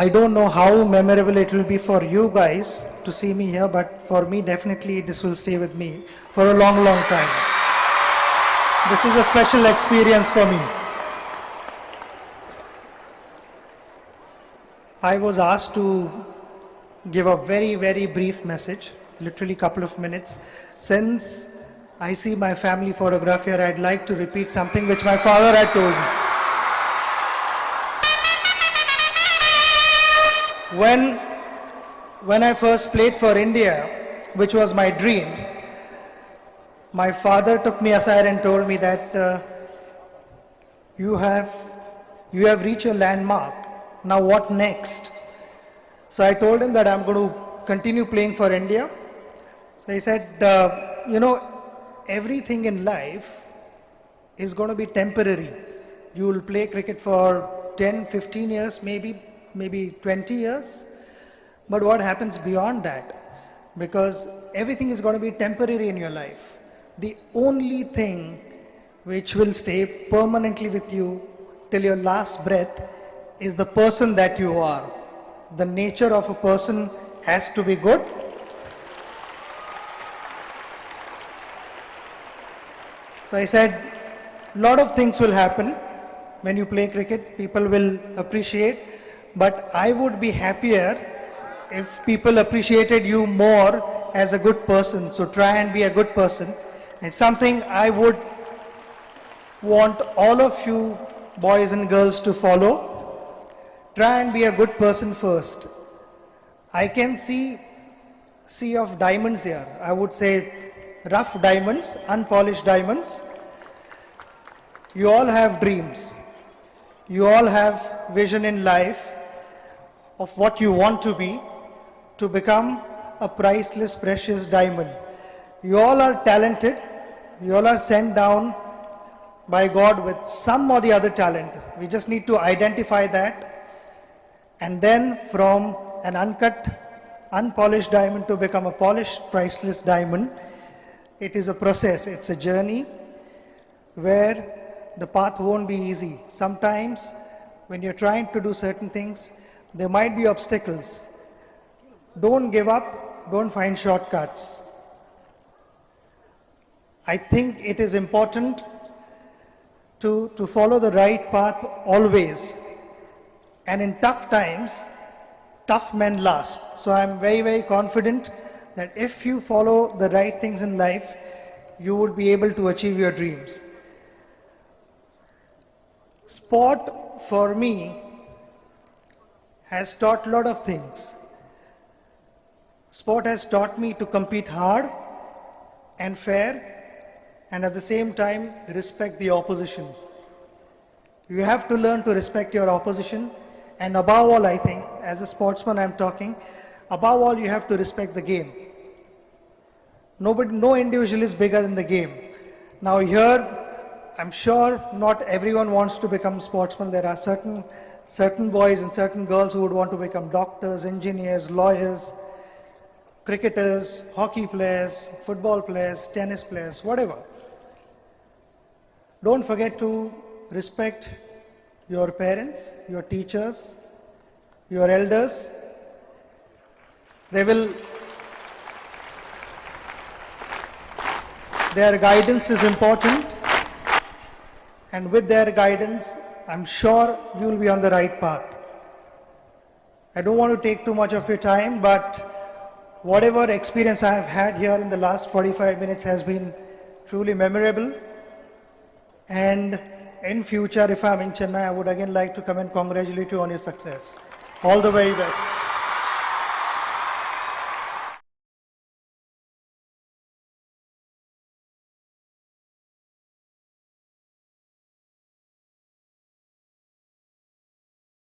I don't know how memorable it will be for you guys to see me here, but for me, definitely this will stay with me for a long, long time. This is a special experience for me. I was asked to give a very, very brief message, literally couple of minutes. Since I see my family photograph here, I'd like to repeat something which my father had told me. When I first played for India, which was my dream, my father took me aside and told me that you have reached your landmark. Now what next? So I told him that I'm going to continue playing for India. So he said, everything in life is going to be temporary. You will play cricket for 10, 15 years, maybe 20 years. But what happens beyond that? Because everything is going to be temporary in your life. The only thing which will stay permanently with you till your last breath is the person that you are. The nature of a person has to be good. So I said, a lot of things will happen when you play cricket. People will appreciate, but I would be happier if people appreciated you more as a good person. So try and be a good person. It's something I would want all of you boys and girls to follow. Try and be a good person first. I can see sea of diamonds here. I would say rough diamonds, unpolished diamonds. You all have dreams. You all have vision in life of what you want to be, to become a priceless, precious diamond. You all are talented. You all are sent down by God with some or the other talent. We just need to identify that. And then from an uncut, unpolished diamond to become a polished, priceless diamond, it is a process, it's a journey where the path won't be easy. Sometimes when you're trying to do certain things, there might be obstacles. Don't give up, don't find shortcuts. I think it is important to follow the right path always. And in tough times, tough men last. So I'm very, very confident that if you follow the right things in life, you would be able to achieve your dreams. Sport, for me, has taught a lot of things. Sport has taught me to compete hard and fair, and at the same time, respect the opposition. You have to learn to respect your opposition. And above all, I think, as a sportsman I'm talking, above all you have to respect the game. No individual is bigger than the game. Now here, I'm sure not everyone wants to become sportsmen. There are certain boys and certain girls who would want to become doctors, engineers, lawyers, cricketers, hockey players, football players, tennis players, whatever. Don't forget to respect your parents, your teachers, your elders. Their guidance is important, and with their guidance, I'm sure you will be on the right path. I don't want to take too much of your time, but whatever experience I have had here in the last 45 minutes has been truly memorable. And in future, if I'm in Chennai, I would again like to come and congratulate you on your success. All the very best.